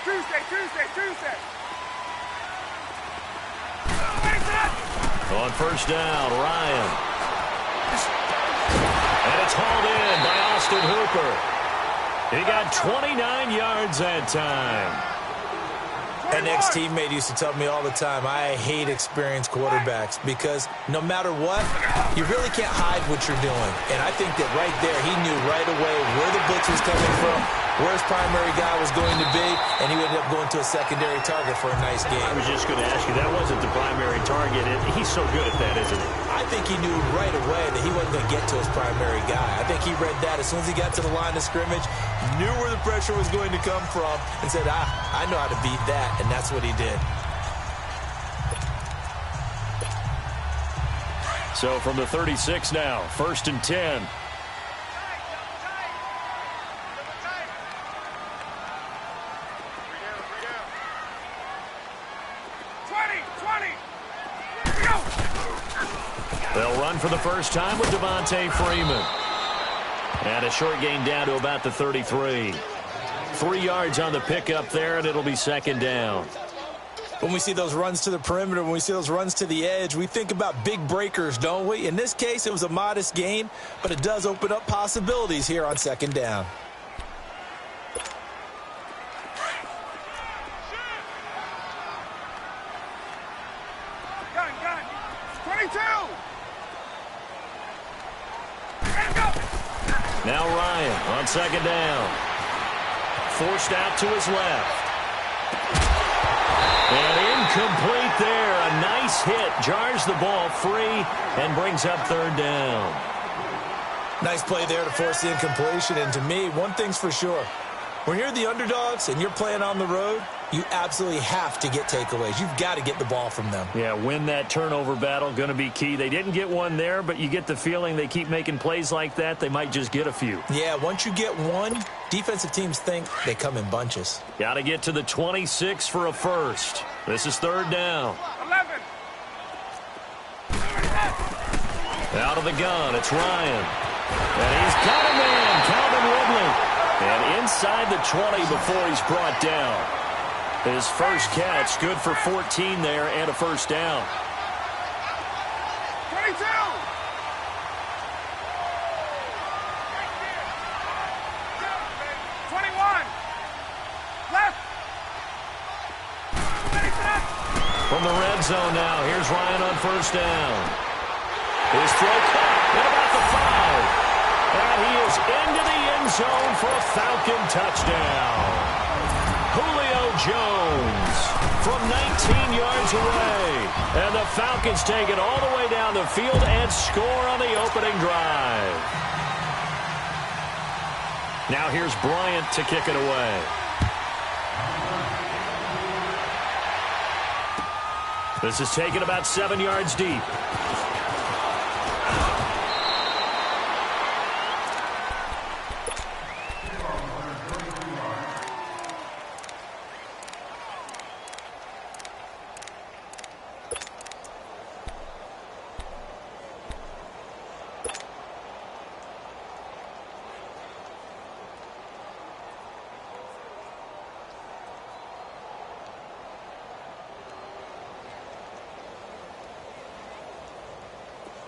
Tuesday. On first down, Ryan. And it's hauled in by Austin Hooper. He got 29 yards that time. An ex-teammate used to tell me all the time, I hate experienced quarterbacks because no matter what, you really can't hide what you're doing. And I think that right there, he knew right away where the blitz was coming from, where his primary guy was going to be, and he ended up going to a secondary target for a nice game. I was just going to ask you, that wasn't the primary target. He's so good at that, isn't he? I think he knew right away that he wasn't going to get to his primary guy. I think he read that as soon as he got to the line of scrimmage, knew where the pressure was going to come from, and said, I know how to beat that, and that's what he did. So from the 36 now, 1st and 10. They'll run for the first time with Devontae Freeman. And a short gain down to about the 33. 3 yards on the pickup there, and it'll be 2nd down. When we see those runs to the perimeter, when we see those runs to the edge, we think about big breakers, don't we? In this case, it was a modest gain, but it does open up possibilities here on 2nd down. Gun. 22! Now Ryan on 2nd down. Forced out to his left. And incomplete there. A nice hit. Jars the ball free and brings up 3rd down. Nice play there to force the incompletion. And to me, one thing's for sure. When you're the underdogs and you're playing on the road, you absolutely have to get takeaways. You've got to get the ball from them. Yeah, win that turnover battle, going to be key. They didn't get one there, but you get the feeling they keep making plays like that, they might just get a few. Yeah, once you get one, defensive teams think they come in bunches. Got to get to the 26 for a first. This is 3rd down. 11. Out of the gun, it's Ryan. And he's got a man, Calvin Ridley. And inside the 20 before he's brought down. His first catch, good for 14 there and a first down. 22! Left! From the red zone now, here's Ryan on first down. His throw caught at about the 5. And he is into the end zone for a Falcon touchdown. Julio Jones from 19 yards away. And the Falcons take it all the way down the field and score on the opening drive. Now here's Bryant to kick it away. This is taken about 7 yards deep.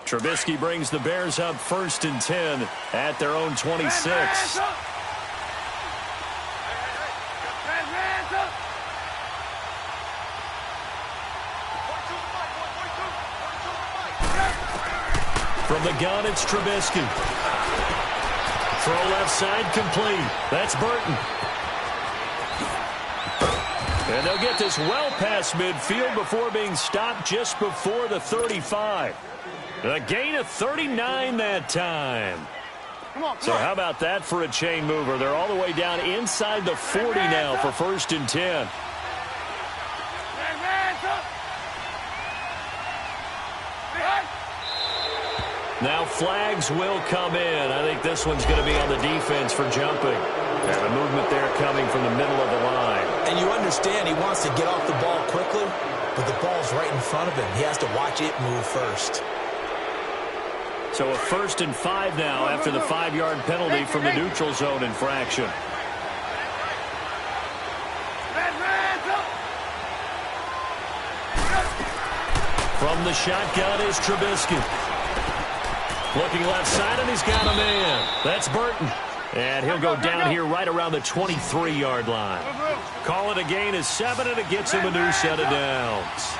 Trubisky brings the Bears up 1st and 10 at their own 26. From the gun, it's Trubisky. Throw left side complete. That's Burton. And they'll get this well past midfield before being stopped just before the 35. A gain of 39 that time. So how about that for a chain mover? They're all the way down inside the 40 now for 1st and 10. Now flags will come in. I think this one's going to be on the defense for jumping. And the movement there coming from the middle of the line. And you understand he wants to get off the ball quickly, but the ball's right in front of him. He has to watch it move first. So a 1st and 5 now after the 5-yard penalty from the neutral zone infraction. From the shotgun is Trubisky. Looking left side, and he's got a man. That's Burton. And he'll go down here right around the 23-yard line. Call it a gain of 7, and it gets him a new set of downs.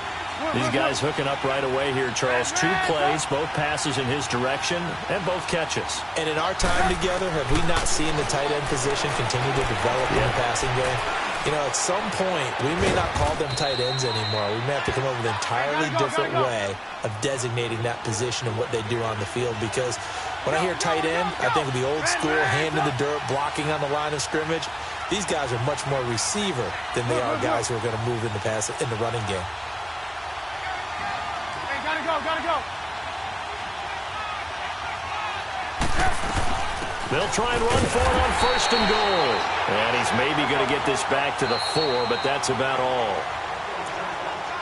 These guys hooking up right away here, Charles. 2 plays, both passes in his direction, and both catches. And in our time together, have we not seen the tight end position continue to develop in the passing game? You know, at some point, we may not call them tight ends anymore. We may have to come up with an entirely different way of designating that position and what they do on the field. Because when I hear tight end, I think of the old school, hand in the dirt, blocking on the line of scrimmage. These guys are much more receiver than they are guys who are going to move in the running game. Hey, gotta go. They'll try and run for it on 1st and goal. And he's maybe going to get this back to the 4, but that's about all.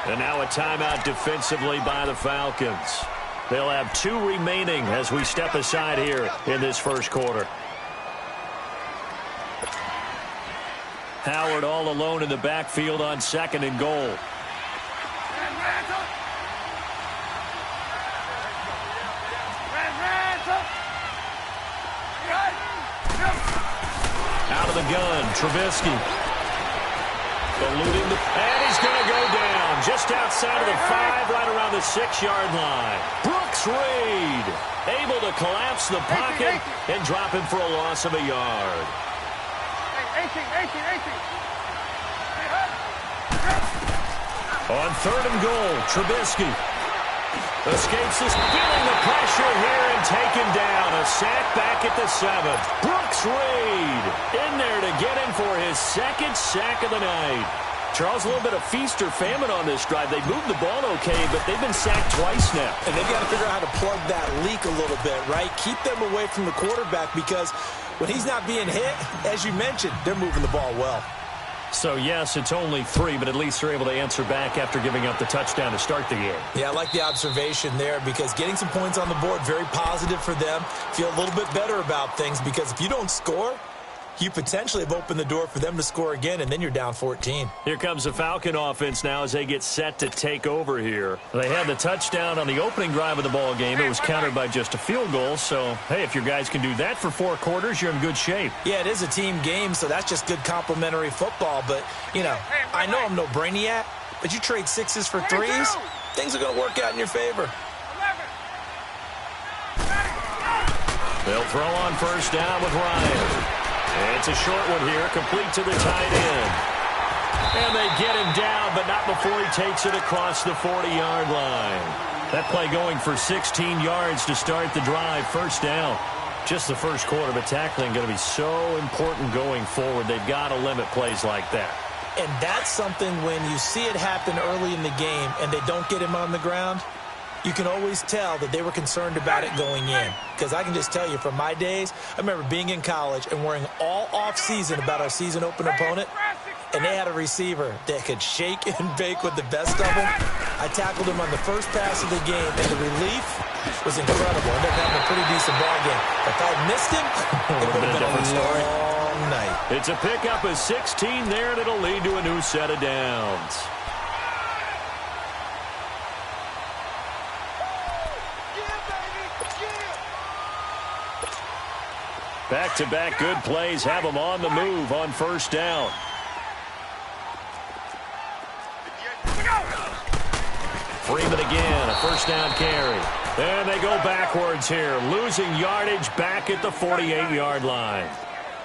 And now a timeout defensively by the Falcons. They'll have 2 remaining as we step aside here in this first quarter. Howard all alone in the backfield on 2nd and goal. Out of the gun, Trubisky. Eluding and he's going to go down just outside of the 5, right around the 6-yard line. Brooks Reed able to collapse the pocket and drop him for a loss of a yard. 18. On 3rd and goal, Trubisky escapes this, feeling the pressure here and taken down. A sack back at the 7th. Brooks Reed in there to get him for his 2nd sack of the night. Charles, a little bit of feast or famine on this drive. They moved the ball okay, but they've been sacked twice now. And they've got to figure out how to plug that leak a little bit, right? Keep them away from the quarterback because when he's not being hit, as you mentioned, they're moving the ball well. So, yes, it's only 3, but at least they're able to answer back after giving up the touchdown to start the game. Yeah, I like the observation there because getting some points on the board, very positive for them. Feel a little bit better about things because if you don't score, you potentially have opened the door for them to score again, and then you're down 14. Here comes the Falcon offense now as they get set to take over here. They had the touchdown on the opening drive of the ball game. It was countered by just a field goal. So, hey, if your guys can do that for 4 quarters, you're in good shape. Yeah, it is a team game, so that's just good complimentary football. But, you know, I know I'm no brainiac, but you trade 6s for 3s, things are going to work out in your favor. They'll throw on 1st down with Ryan. It's a short one here, complete to the tight end. And they get him down, but not before he takes it across the 40-yard line. That play going for 16 yards to start the drive, 1st down. Just the first quarter, but tackling going to be so important going forward. They've got to limit plays like that. And that's something when you see it happen early in the game and they don't get him on the ground, you can always tell that they were concerned about it going in. Because I can just tell you from my days, I remember being in college and worrying all off-season about our season open opponent, and they had a receiver that could shake and bake with the best of them. I tackled him on the first pass of the game, and the relief was incredible. Ended up having a pretty decent ball game. If I missed him, it would have been a long night. It's a pickup of 16 there, and it'll lead to a new set of downs. Back-to-back good plays have them on the move on 1st down. Freeman again, a 1st down carry. And they go backwards here, losing yardage back at the 48-yard line.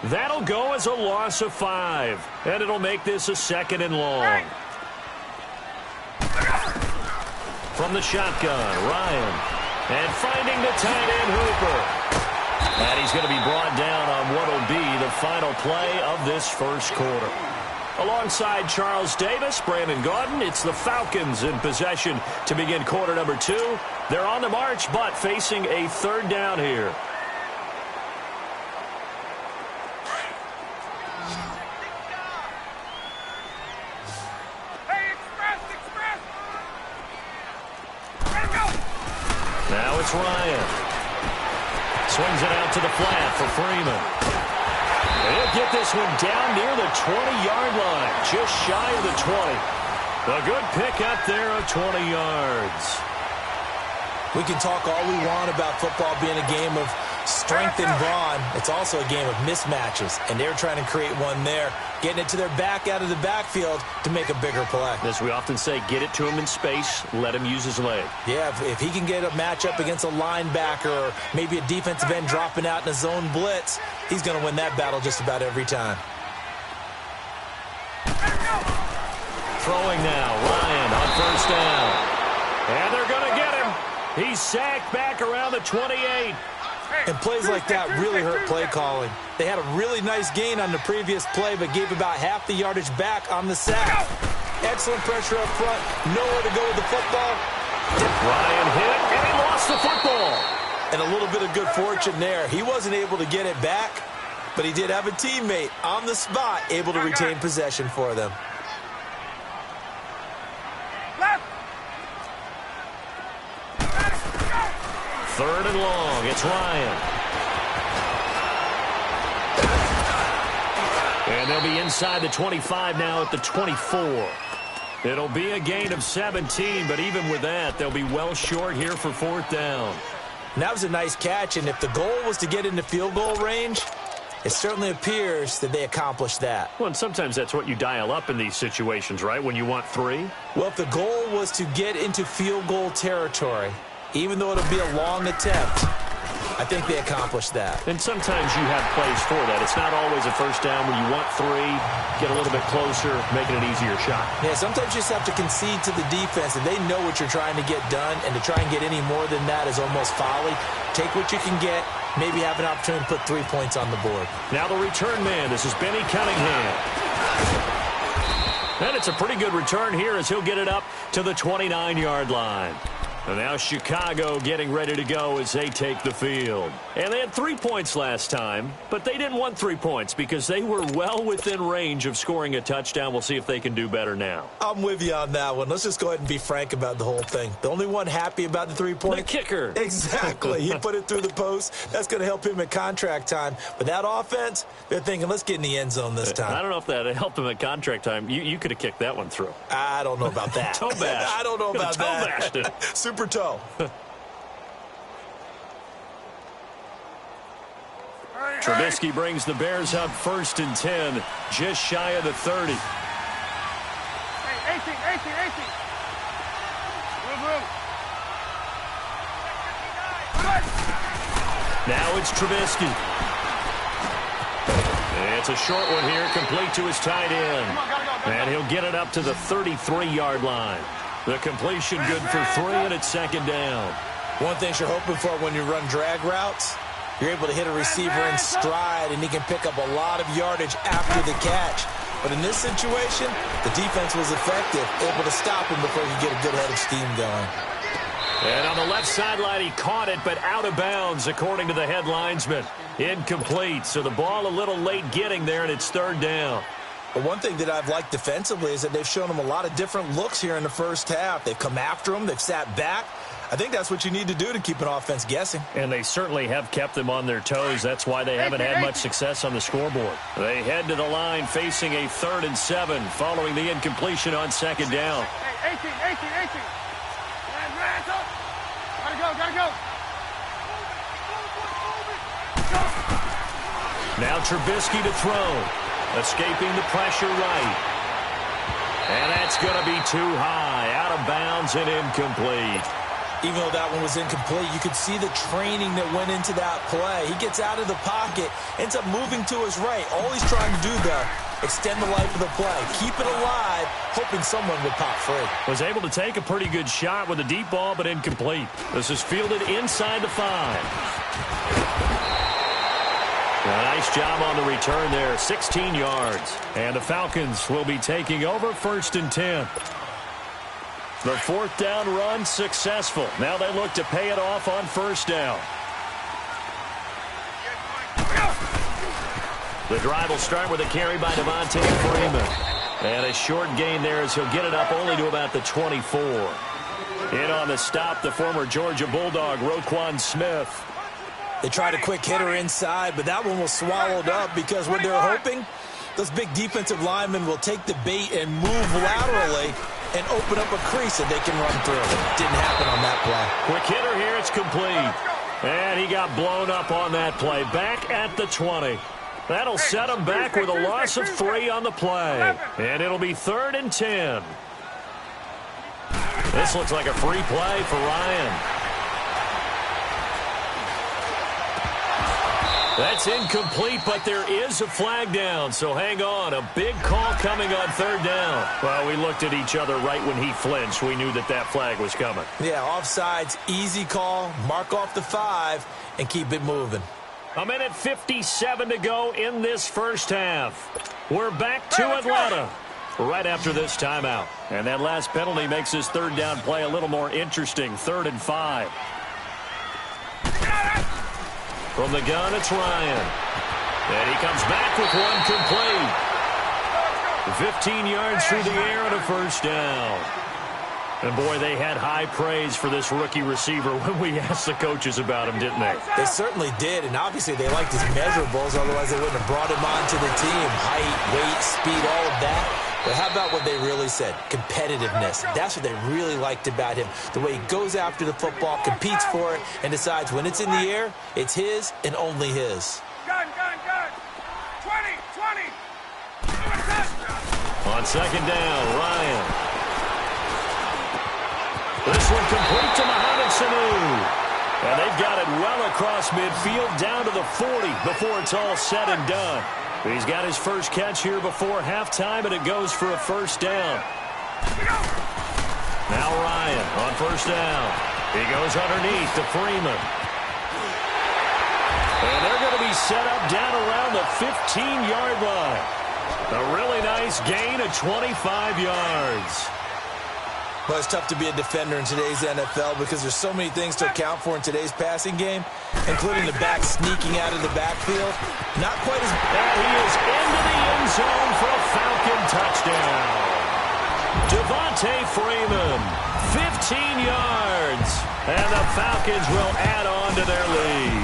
That'll go as a loss of 5, and it'll make this a 2nd and long. From the shotgun, Ryan. And finding the tight end, Hooper. And he's going to be brought down on what will be the final play of this first quarter. Alongside Charles Davis, Brandon Gaudin, it's the Falcons in possession to begin quarter number 2. They're on the march, but facing a 3rd down here. Now it's Ryan. Swings it out to the flat for Freeman. He'll get this one down near the 20-yard line, just shy of the 20. A good pick up there of 20 yards. We can talk all we want about football being a game of strength and brawn. It's also a game of mismatches, and they're trying to create one there, getting it to their back out of the backfield to make a bigger play. As we often say, get it to him in space, let him use his leg. Yeah, if he can get a matchup against a linebacker or maybe a defensive end dropping out in a zone blitz, he's going to win that battle just about every time. Throwing now, Ryan on first down. And they're going to get him. He's sacked back around the 28. And plays like that really hurt play calling. They had a really nice gain on the previous play, but gave about half the yardage back on the sack. Excellent pressure up front. Nowhere to go with the football. Ryan hit, and he lost the football. And a little bit of good fortune there. He wasn't able to get it back, but he did have a teammate on the spot able to retain possession for them. Third and long. It's Ryan. And they'll be inside the 25 now at the 24. It'll be a gain of 17, but even with that, they'll be well short here for fourth down. And that was a nice catch, and if the goal was to get into field goal range, it certainly appears that they accomplished that. Well, and sometimes that's what you dial up in these situations, right, when you want 3? Well, if the goal was to get into field goal territory, even though it'll be a long attempt, I think they accomplished that. And sometimes you have plays for that. It's not always a first down when you want 3, get a little bit closer, make it an easier shot. Yeah, sometimes you just have to concede to the defense, and they know what you're trying to get done, and to try and get any more than that is almost folly. Take what you can get, maybe have an opportunity to put 3 points on the board. Now the return man, this is Benny Cunningham. And it's a pretty good return here as he'll get it up to the 29-yard line. And now Chicago getting ready to go as they take the field. And they had 3 points last time, but they didn't want 3 points because they were well within range of scoring a touchdown. We'll see if they can do better now. I'm with you on that one. Let's just go ahead and be frank about the whole thing. The only one happy about the 3 points? The kicker. Exactly. He put it through the post. That's going to help him at contract time. But that offense, they're thinking, let's get in the end zone this time. I don't know if that helped him at contract time. You could have kicked that one through. I don't know about that. Toe bash. I don't know about that. Toe bashed. Super toe. Trubisky brings the Bears up 1st and 10, just shy of the 30. Hey, 18. Now it's Trubisky. It's a short one here, complete to his tight end. And he'll get it up to the 33-yard line. The completion good for 3, and it's 2nd down. One thing you're hoping for when you run drag routes, you're able to hit a receiver in stride, and he can pick up a lot of yardage after the catch. But in this situation, the defense was effective, able to stop him before he could get a good head of steam going. And on the left sideline, he caught it, but out of bounds, according to the head linesman. Incomplete, so the ball a little late getting there, and it's 3rd down. But one thing that I've liked defensively is that they've shown him a lot of different looks here in the first half. They've come after him. They've sat back. I think that's what you need to do to keep an offense guessing. And they certainly have kept them on their toes. That's why they haven't had much success on the scoreboard. They head to the line facing a 3rd and 7 following the incompletion on 2nd down. Hey, 18. Gotta go. Now Trubisky to throw. Escaping the pressure right. And that's going to be too high. Out of bounds and incomplete. Even though that one was incomplete, you could see the training that went into that play. He gets out of the pocket, ends up moving to his right. All he's trying to do there, extend the life of the play. Keep it alive, hoping someone would pop free. Was able to take a pretty good shot with a deep ball, but incomplete. This is fielded inside the 5. A nice job on the return there, 16 yards. And the Falcons will be taking over 1st and 10. The 4th down run successful. Now they look to pay it off on 1st down. The drive will start with a carry by Devontae Freeman. And a short gain there as he'll get it up only to about the 24. In on the stop, the former Georgia Bulldog, Roquan Smith. They tried a quick hitter inside, but that one was swallowed up because what they're hoping, those big defensive linemen will take the bait and move laterally and open up a crease that they can run through. Didn't happen on that play. Quick hitter here. It's complete. And he got blown up on that play. Back at the 20. That'll set him back with a loss of 3 on the play. And it'll be 3rd and 10. This looks like a free play for Ryan. That's incomplete, but there is a flag down, so hang on. A big call coming on 3rd down. Well, we looked at each other right when he flinched. We knew that that flag was coming. Yeah, offsides, easy call, mark off the 5, and keep it moving. A minute 57 to go in this first half. We're back to Atlanta right after this timeout. And that last penalty makes this 3rd down play a little more interesting. 3rd and 5. From the gun, it's Ryan. And he comes back with one complete. 15 yards through the air and a first down. And, boy, they had high praise for this rookie receiver when we asked the coaches about him, didn't they? They certainly did, and obviously they liked his measurables, otherwise they wouldn't have brought him onto the team. Height, weight, speed, all of that. But how about what they really said? Competitiveness. That's what they really liked about him. The way he goes after the football, competes for it, and decides when it's in the air, it's his and only his. Gun. 20. On 2nd down, Ryan. This one complete to Mohamed Sanu. And they've got it well across midfield down to the 40 before it's all said and done. He's got his first catch here before halftime, and it goes for a first down. Now Ryan on 1st down. He goes underneath to Freeman. And they're going to be set up down around the 15-yard line. A really nice gain of 25 yards. Well, it's tough to be a defender in today's NFL because there's so many things to account for in today's passing game, including the back sneaking out of the backfield. Not quite as bad. He is into the end zone for a Falcon touchdown. Devontae Freeman, 15 yards. And the Falcons will add on to their lead.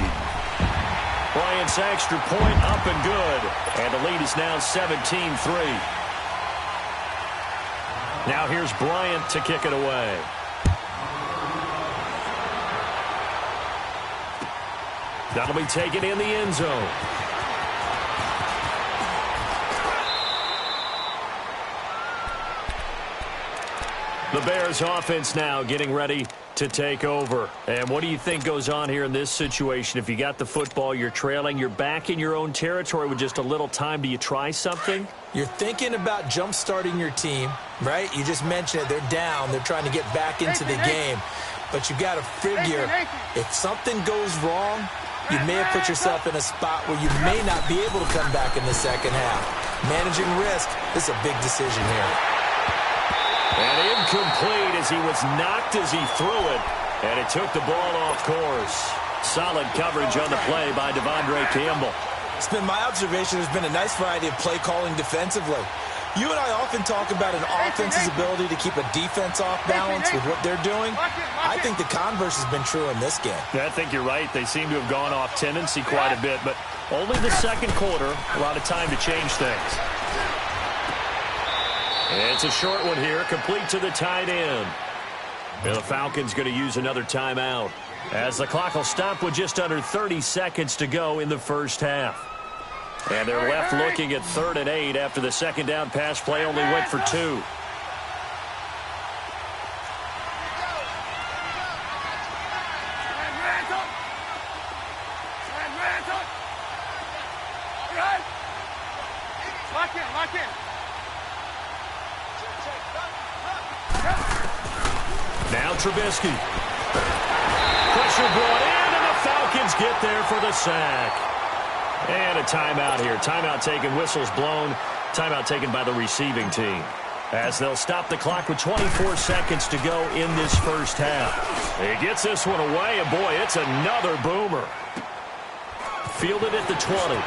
Bryant's extra point up and good. And the lead is now 17-3. Now here's Bryant to kick it away. That'll be taken in the end zone. The Bears offense now getting ready to take over. And what do you think goes on here in this situation? If you got the football, you're trailing, you're back in your own territory with just a little time. Do you try something? You're thinking about jump-starting your team, right? You just mentioned it. They're down. They're trying to get back into the game. But you got to figure if something goes wrong, you may have put yourself in a spot where you may not be able to come back in the second half. Managing risk, this is a big decision here. And incomplete as he was knocked as he threw it. And it took the ball off course. Solid coverage on the play by Devondre Campbell. It's been my observation there's been a nice variety of play calling defensively. You and I often talk about an offense's ability to keep a defense off balance with what they're doing. I think the converse has been true in this game. I think you're right. They seem to have gone off tendency quite a bit, but only the second quarter, a lot of time to change things. And it's a short one here, complete to the tight end. And the Falcons going to use another timeout as the clock will stop with just under 30 seconds to go in the first half. And they're left looking at 3rd and 8 after the second down pass play only went for 2. Lock in. Now Trubisky. Pressure brought in, and the Falcons get there for the sack. And a timeout here. Timeout taken, whistles blown. Timeout taken by the receiving team. As they'll stop the clock with 24 seconds to go in this first half. He gets this one away, and boy, it's another boomer. Fielded at the 20.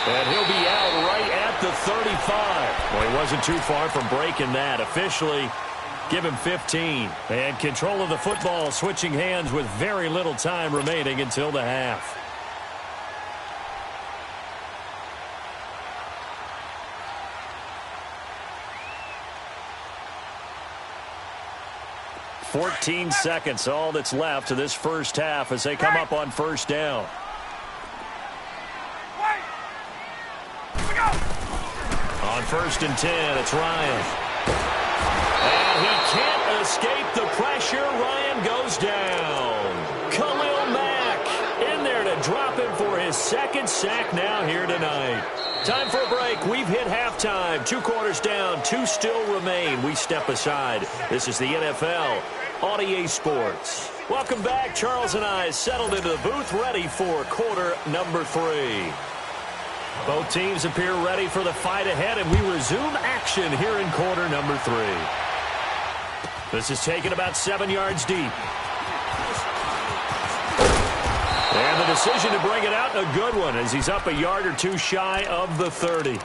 And he'll be out right at the 35. Well, he wasn't too far from breaking that. Officially, give him 15. And control of the football switching hands with very little time remaining until the half. 14 seconds, all that's left of this first half as they come up on first down. On 1st and 10, it's Ryan. And he can't escape the pressure. Ryan goes down. Khalil Mack in there to drop him for his second sack now here tonight. Time for a break. We've hit halftime. 2 quarters down. 2 still remain. We step aside. This is the NFL on EA Sports. Welcome back. Charles and I settled into the booth, ready for quarter number 3. Both teams appear ready for the fight ahead, and we resume action here in quarter number 3. This is taken about 7 yards deep. And the decision to bring it out, a good one, as he's up a yard or 2 shy of the 30.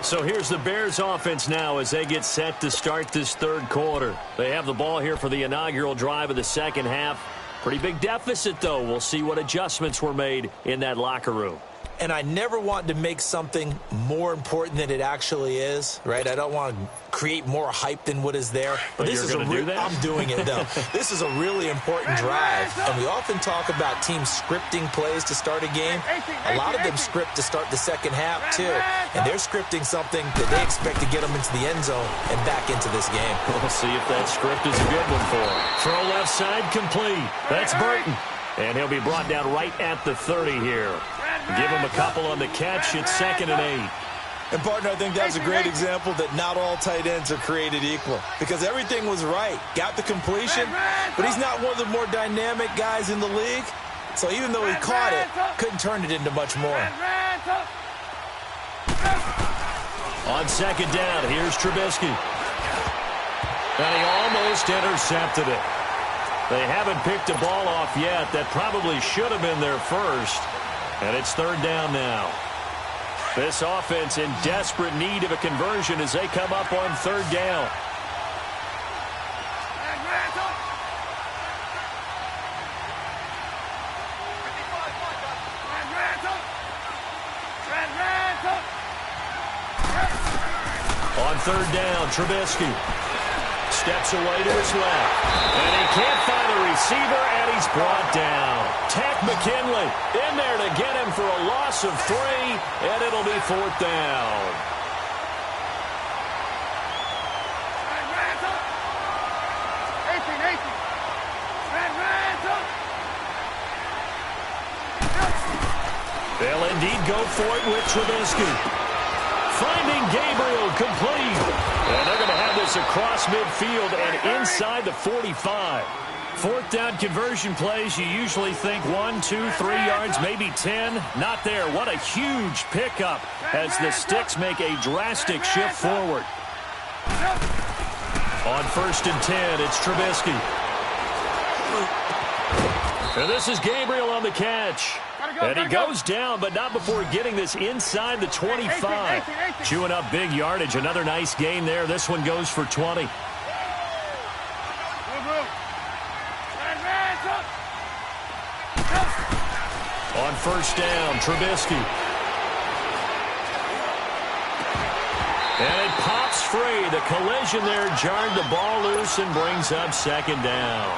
So here's the Bears offense now as they get set to start this 3rd quarter. They have the ball here for the inaugural drive of the second half. Pretty big deficit, though. We'll see what adjustments were made in that locker room. And I never want to make something more important than it actually is, right? I don't want to create more hype than what is there. But this is I'm doing it, though. This is a really important drive. And we often talk about teams scripting plays to start a game. A lot of them script to start the second half, too. And they're scripting something that they expect to get them into the end zone and back into this game. We'll see if that script is a good one for them. Throw left side complete. That's Burton. And he'll be brought down right at the 30 here. Give him a couple on the catch. It's 2nd and 8. And, partner, I think that's a great example that not all tight ends are created equal. Because everything was right. Got the completion, but he's not one of the more dynamic guys in the league. So even though he caught it, couldn't turn it into much more. On 2nd down, here's Trubisky. And he almost intercepted it. They haven't picked a ball off yet. That probably should have been their first. And it's 3rd down now. This offense in desperate need of a conversion as they come up on 3rd down. On 3rd down, Trubisky steps away to his left. And he can't find a receiver, and he's brought down. Tack McKinley in there to get him for a loss of 3, and it'll be 4th down. They'll indeed go for it with Trubisky. Finding Gabriel complete. And they're going to have this across midfield and inside the 45. 4th down conversion plays, you usually think 1, 2, 3 yards, maybe 10. Not there. What a huge pickup as the Sticks make a drastic shift forward. On 1st and 10, it's Trubisky. And this is Gabriel on the catch. And he goes down, but not before getting this inside the 25. Chewing up big yardage. Another nice gain there. This one goes for 20. On 1st down, Trubisky. And it pops free. The collision there jarred the ball loose and brings up 2nd down.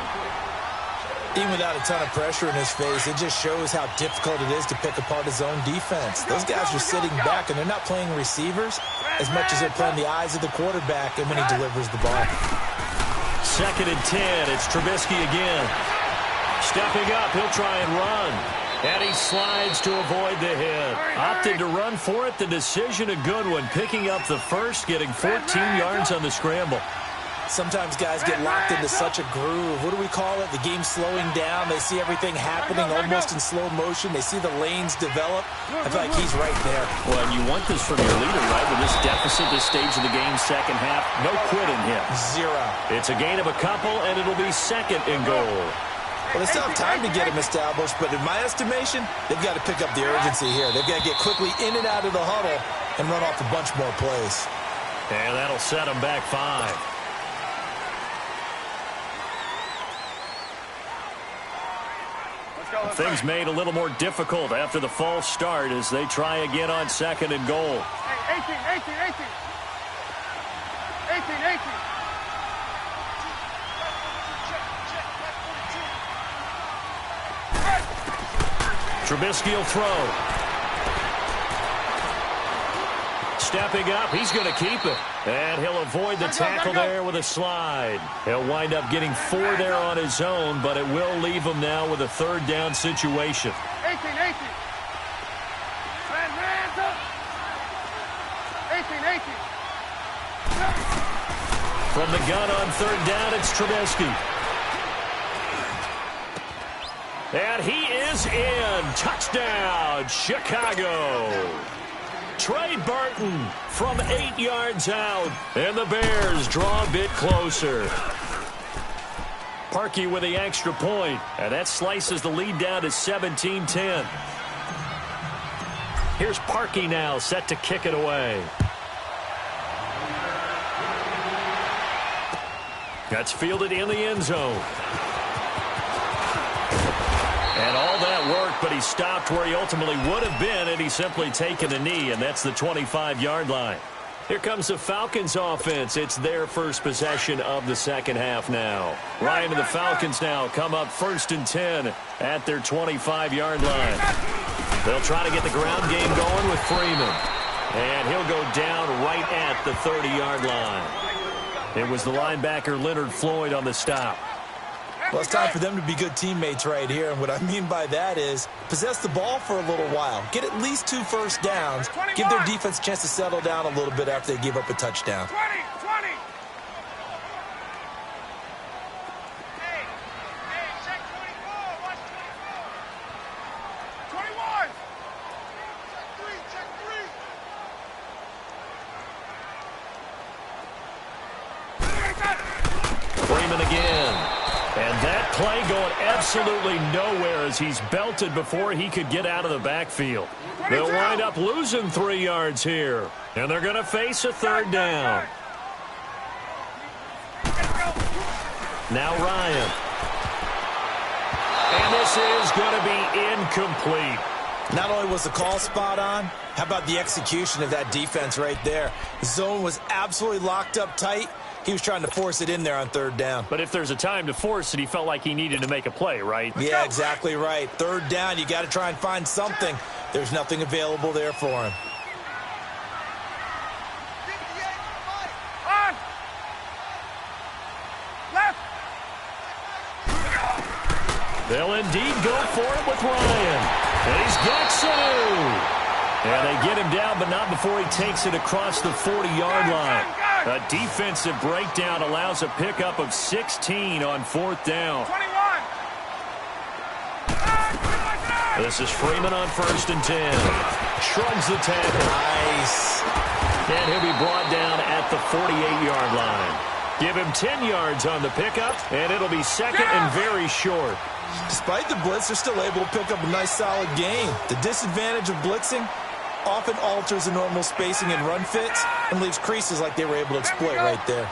Even without a ton of pressure in his face, it just shows how difficult it is to pick apart his own defense. Those guys are sitting back, and they're not playing receivers as much as they're playing the eyes of the quarterback and when he delivers the ball. 2nd and 10. It's Trubisky again. Stepping up, he'll try and run. And he slides to avoid the hit. Opted to run for it. The decision a good one. Picking up the first, getting 14 yards on the scramble. Sometimes guys get locked into such a groove. What do we call it? The game's slowing down. They see everything happening almost in slow motion. They see the lanes develop. I feel like he's right there. Well, and you want this from your leader, right? With this deficit, this stage of the game, second half, no quitting him. 0. It's a gain of a couple, and it'll be 2nd and goal. Well, they still have time to get him established, but in my estimation, they've got to pick up the urgency here. They've got to get quickly in and out of the huddle and run off a bunch more plays. And that'll set them back 5. Things made a little more difficult after the false start as they try again on 2nd and goal. 18. Trubisky will throw. Stepping up, he's going to keep it. And he'll avoid the tackle there with a slide. He'll wind up getting 4 there on his own, but it will leave him now with a 3rd down situation. 18. Hands up. 18. From the gun on 3rd down, it's Trubisky. And he is in. Touchdown, Chicago. Trey Burton from 8 yards out. And the Bears draw a bit closer. Parkey with the extra point. And that slices the lead down to 17-10. Here's Parkey now, set to kick it away. That's fielded in the end zone. And all that work, but he stopped where he ultimately would have been had he simply taken a knee, and that's the 25-yard line. Here comes the Falcons offense. It's their first possession of the second half now. Ryan and the Falcons now come up 1st and 10 at their 25-yard line. They'll try to get the ground game going with Freeman. And he'll go down right at the 30-yard line. It was the linebacker Leonard Floyd on the stop. Well, it's time for them to be good teammates right here. And what I mean by that is possess the ball for a little while. Get at least 2 first downs. Give their defense a chance to settle down a little bit after they give up a touchdown. 20. Hey, check 24. Watch 24. 21. Check 3. Freeman again. And that play going absolutely nowhere as he's belted before he could get out of the backfield. They'll wind up losing 3 yards here. And they're going to face a 3rd down. Now Ryan. And this is going to be incomplete. Not only was the call spot on, how about the execution of that defense right there? The zone was absolutely locked up tight. He was trying to force it in there on 3rd down. But if there's a time to force it, he felt like he needed to make a play, right? Yeah, exactly right. 3rd down, you got to try and find something. There's nothing available there for him. On. Left. They'll indeed go for it with Ryan. And he's got Sanu. And they get him down, but not before he takes it across the 40-yard line. A defensive breakdown allows a pickup of 16 on 4th down. 21. This is Freeman on 1st and 10. Shrugs the tackle. Nice. And he'll be brought down at the 48-yard line. Give him 10 yards on the pickup, and it'll be 2nd and very short. Despite the blitz, they're still able to pick up a nice, solid gain. The disadvantage of blitzing often alters the normal spacing and run fits and leaves creases like they were able to exploit right there.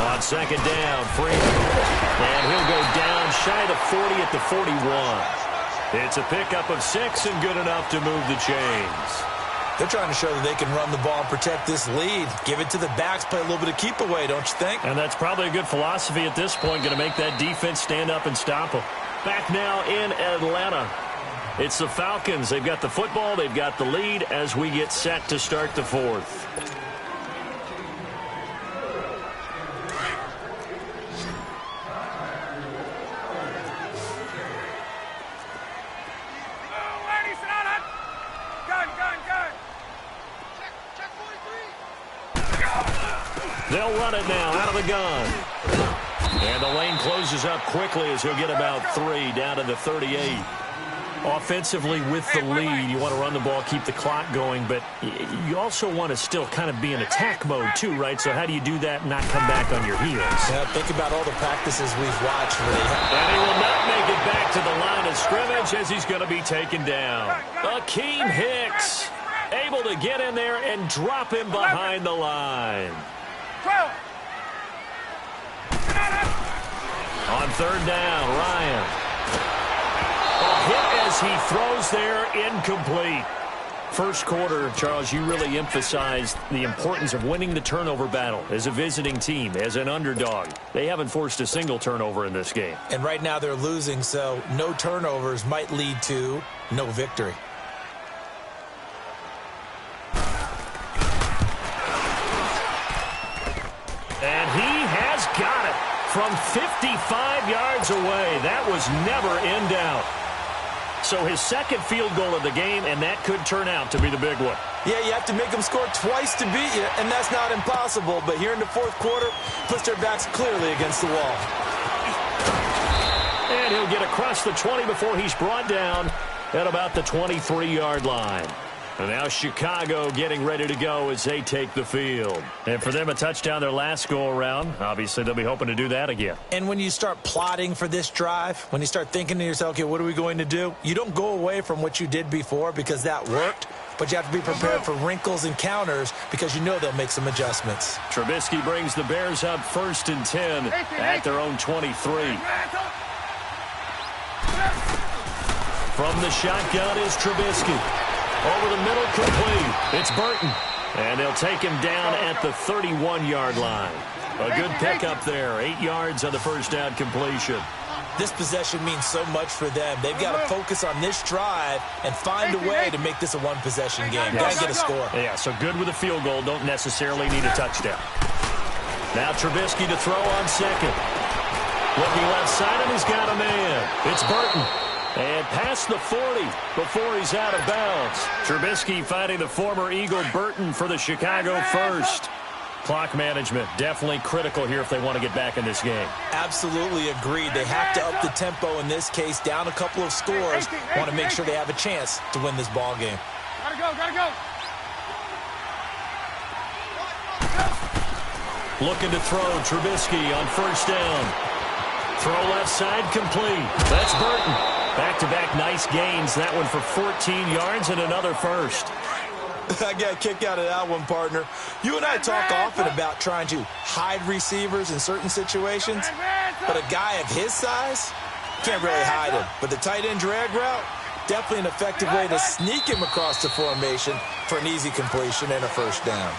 On 2nd down, Freeman. And he'll go down shy of the 40 at the 41. It's a pickup of 6 and good enough to move the chains. They're trying to show that they can run the ball and protect this lead. Give it to the backs, play a little bit of keep away, don't you think? And that's probably a good philosophy at this point, going to make that defense stand up and stop them. Back now in Atlanta. It's the Falcons. They've got the football. They've got the lead as we get set to start the 4th. They'll run it now out of the gun. And the lane closes up quickly as he'll get about 3 down to the 38. Offensively with the lead, you want to run the ball, keep the clock going, but you also want to still kind of be in attack mode too, right? So how do you do that and not come back on your heels? Yeah, think about all the practices we've watched. And he will not make it back to the line of scrimmage as he's going to be taken down. Akeem Hicks able to get in there and drop him behind the line. 12. On 3rd down, Ryan. A hit as he throws there, incomplete. First quarter, Charles, you really emphasized the importance of winning the turnover battle as a visiting team, as an underdog. They haven't forced a single turnover in this game. And right now they're losing, so no turnovers might lead to no victory. And he has got it from 55 yards away. That was never in doubt. So his second field goal of the game, and that could turn out to be the big one. Yeah, you have to make them score twice to beat you, and that's not impossible. But here in the fourth quarter, puts their backs clearly against the wall. And he'll get across the 20 before he's brought down at about the 23-yard line. And now Chicago getting ready to go as they take the field. And for them, a touchdown their last go-around. Obviously, they'll be hoping to do that again. And when you start plotting for this drive, when you start thinking to yourself, okay, what are we going to do? You don't go away from what you did before because that worked, but you have to be prepared for wrinkles and counters because you know they'll make some adjustments. Trubisky brings the Bears up 1st and 10 at their own 23. From the shotgun is Trubisky. Over the middle, complete. It's Burton. And they'll take him down at the 31-yard line. A good pickup there. 8 yards on the first down completion. This possession means so much for them. They've got to focus on this drive and find a way to make this a one-possession game. Got to get a score. Yeah, so good with a field goal. Don't necessarily need a touchdown. Now Trubisky to throw on second. Looking left side, and he's got a man. It's Burton. And past the 40 before he's out of bounds. Trubisky finding the former Eagle Burton for the Chicago first. Clock management definitely critical here if they want to get back in this game. Absolutely agreed. They have to up the tempo in this case, down a couple of scores. Want to make sure they have a chance to win this ball game. Gotta go, gotta go. Looking to throw Trubisky on first down. Throw left side complete. That's Burton. Back-to-back nice gains. That one for 14 yards and another first. I got a kick out of that one, partner. You and I talk often about trying to hide receivers in certain situations, but a guy of his size can't really hide him. But the tight end drag route, definitely an effective way to sneak him across the formation for an easy completion and a first down.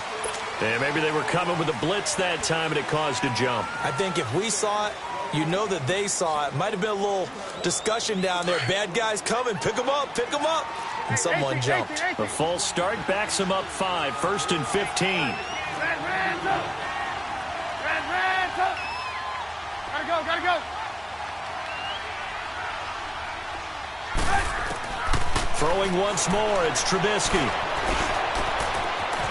Yeah, maybe they were coming with a blitz that time and it caused a jump. I think if we saw it, you know that they saw it. Might have been a little discussion down there. Bad guys coming. Pick them up. Pick them up. And someone jumped. A false start backs him up 5. 1st and 15. Gotta go, gotta go. Throwing once more. It's Trubisky.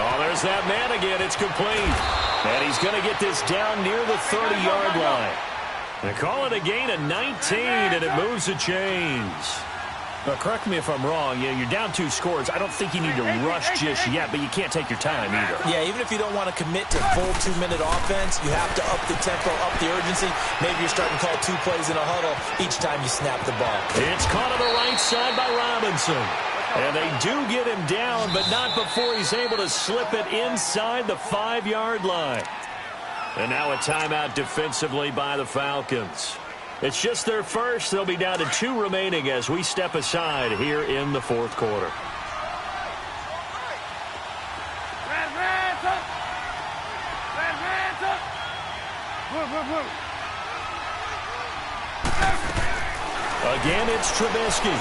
Oh, there's that man again. It's complete. And he's going to get this down near the 30-yard line. They call it a gain of 19, and it moves the chains. Now, correct me if I'm wrong. Yeah, you're down 2 scores. I don't think you need to rush just yet, but you can't take your time either. Yeah, even if you don't want to commit to full 2-minute offense, you have to up the tempo, up the urgency. Maybe you're starting to call 2 plays in a huddle each time you snap the ball. It's caught on the right side by Robinson. And they do get him down, but not before he's able to slip it inside the 5-yard line. And now a timeout defensively by the Falcons. It's just their first. They'll be down to 2 remaining as we step aside here in the fourth quarter. Again, it's Trubisky.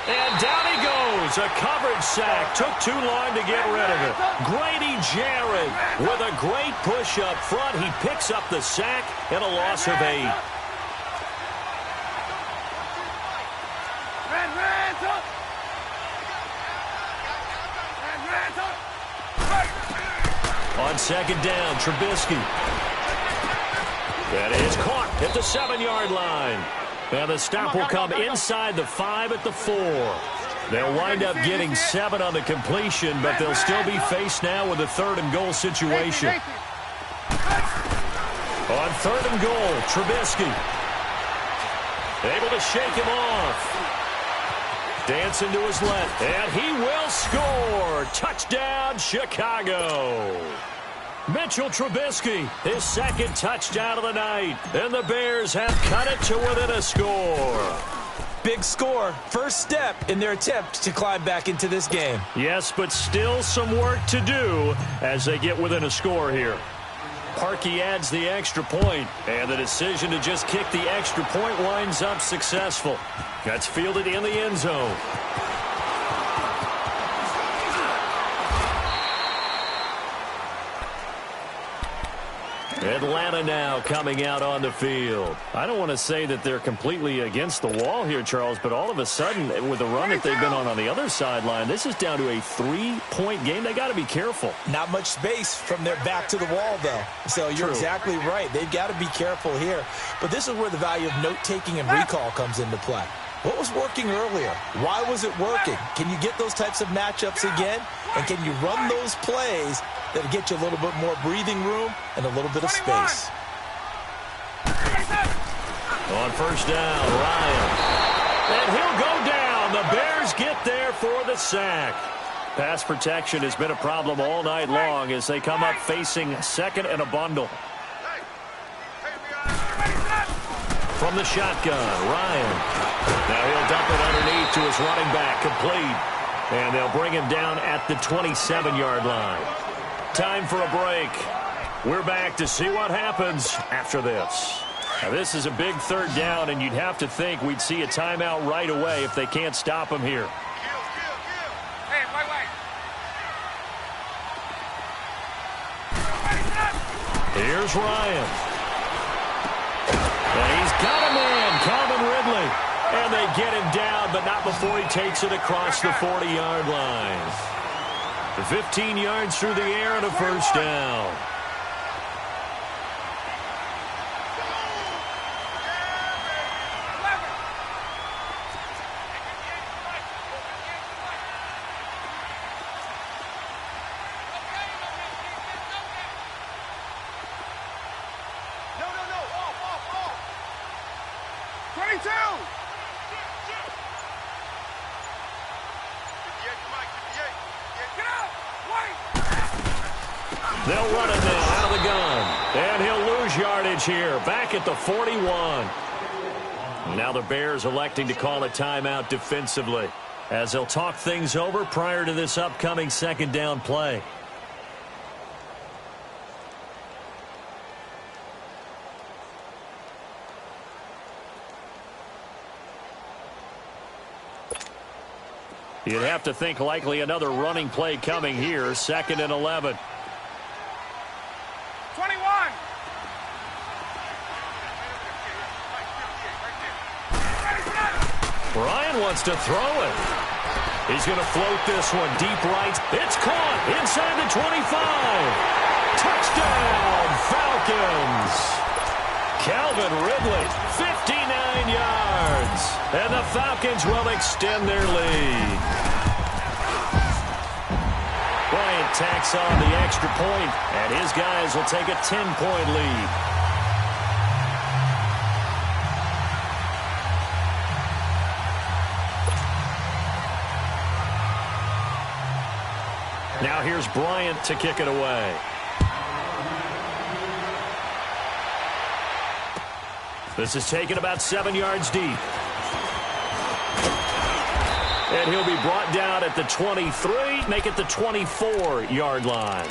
And down he goes. A coverage sack. Took too long to get rid of it. Grady Jarrett with a great push up front. He picks up the sack and a loss of 8. On second down, Trubisky. That is caught at the 7-yard line. Now the stop will come inside the 5 at the 4. They'll wind up getting 7 on the completion, but they'll still be faced now with a 3rd and goal situation. On 3rd and goal, Trubisky. Able to shake him off. Dancing to his left, and he will score. Touchdown, Chicago. Mitchell Trubisky, his second touchdown of the night. And the Bears have cut it to within a score. Big score. First step in their attempt to climb back into this game. Yes, but still some work to do as they get within a score here. Parkey adds the extra point, and the decision to just kick the extra point winds up successful. That's fielded in the end zone. Atlanta now coming out on the field. I don't want to say that they're completely against the wall here, Charles, but all of a sudden, with the run that they've been on the other sideline, this is down to a 3-point game. They got to be careful. Not much space from their back to the wall, though. So you're exactly right. They've got to be careful here. But this is where the value of note-taking and recall comes into play. What was working earlier? Why was it working? Can you get those types of matchups again? And can you run those plays that'll get you a little bit more breathing room and a little bit of space? On first down, Ryan. And he'll go down. The Bears get there for the sack. Pass protection has been a problem all night long as they come up facing second and a bundle. From the shotgun, Ryan. Now he'll dump it underneath to his running back, complete. And they'll bring him down at the 27-yard line. Time for a break. We're back to see what happens after this. Now, this is a big third down, and you'd have to think we'd see a timeout right away if they can't stop him here. Hey, wait. Here's Ryan. And he's got a man, Calvin Ridley. And they get him down, but not before he takes it across the 40-yard line. 15 yards through the air and a first down. They'll run it now out of the gun. And he'll lose yardage here. Back at the 41. Now the Bears electing to call a timeout defensively as they'll talk things over prior to this upcoming second down play. You'd have to think likely another running play coming here. Second and 11. 21. Ryan wants to throw it. He's going to float this one deep right. It's caught inside the 25. Touchdown, Falcons. Calvin Ridley, 59 yards. And the Falcons will extend their lead. Bryant tacks on the extra point, and his guys will take a 10-point lead. Now here's Bryant to kick it away. This is taken about 7 yards deep. And he'll be brought down at the 23, make it the 24-yard line.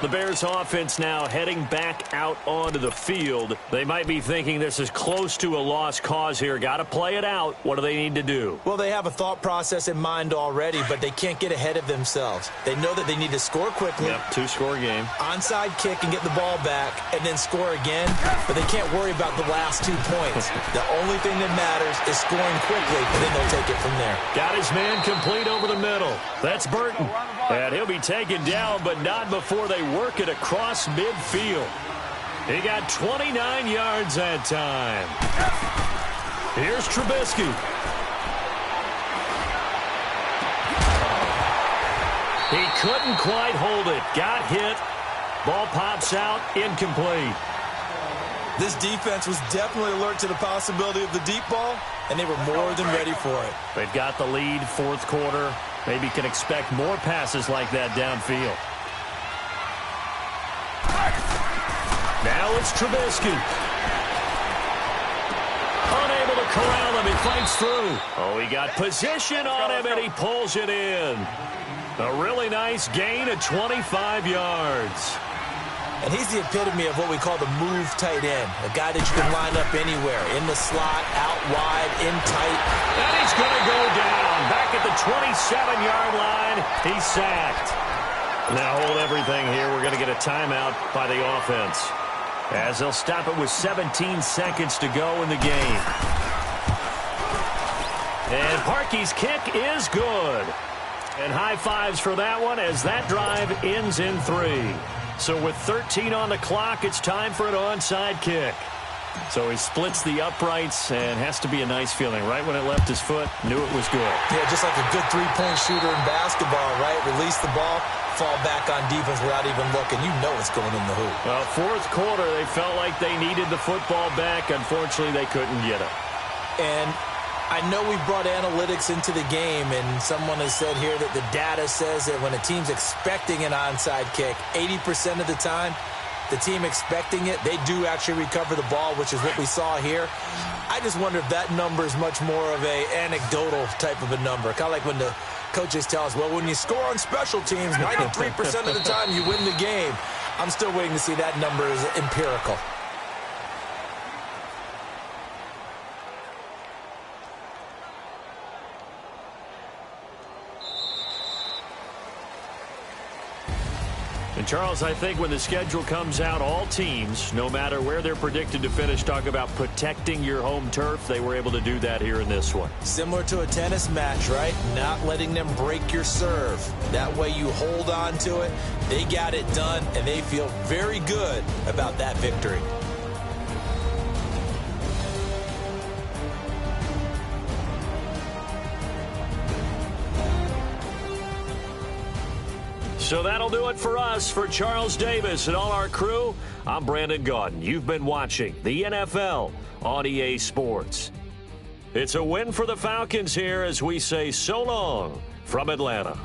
The Bears offense now heading back out onto the field. They might be thinking this is close to a lost cause here. Got to play it out. What do they need to do? Well, they have a thought process in mind already, but they can't get ahead of themselves. They know that they need to score quickly. Yep, two-score game. Onside kick and get the ball back and then score again, but they can't worry about the last 2 points. The only thing that matters is scoring quickly, and then they'll take it from there. Got his man complete over the middle. That's Burton. And he'll be taken down, but not before they work it across midfield. He got 29 yards that time. Here's Trubisky. He couldn't quite hold it. Got hit. Ball pops out. Incomplete. This defense was definitely alert to the possibility of the deep ball, and they were more than ready for it. They've got the lead, fourth quarter. Maybe can expect more passes like that downfield. Now it's Trubisky. Unable to corral him. He fights through. Oh, he got position on him, and he pulls it in. A really nice gain of 25 yards. And he's the epitome of what we call the move tight end, a guy that you can line up anywhere, in the slot, out wide, in tight. And he's going to go down. Back at the 27-yard line, he's sacked. Now hold everything here. We're going to get a timeout by the offense, as they'll stop it with 17 seconds to go in the game. And Parkey's kick is good. And high fives for that one, as that drive ends in 3. So with 13 on the clock, it's time for an onside kick. So he splits the uprights, and has to be a nice feeling. Right when it left his foot, knew it was good. Yeah, just like a good three-point shooter in basketball, right? Release the ball, fall back on defense without even looking. You know it's going in the hoop. Well, fourth quarter, they felt like they needed the football back. Unfortunately, they couldn't get it. And I know we brought analytics into the game, and someone has said here that the data says that when a team's expecting an onside kick, 80% of the time, the team expecting it, they do actually recover the ball, which is what we saw here. I just wonder if that number is much more of a anecdotal type of a number. Kind of like when the coaches tell us, well, when you score on special teams, 93% of the time you win the game. I'm still waiting to see that number is empirical. And, Charles, I think when the schedule comes out, all teams, no matter where they're predicted to finish, talk about protecting your home turf. They were able to do that here in this one. Similar to a tennis match, right? Not letting them break your serve. That way you hold on to it. They got it done, and they feel very good about that victory. So that'll do it for us. For Charles Davis and all our crew, I'm Brandon Gaudin. You've been watching the NFL on EA Sports. It's a win for the Falcons here as we say so long from Atlanta.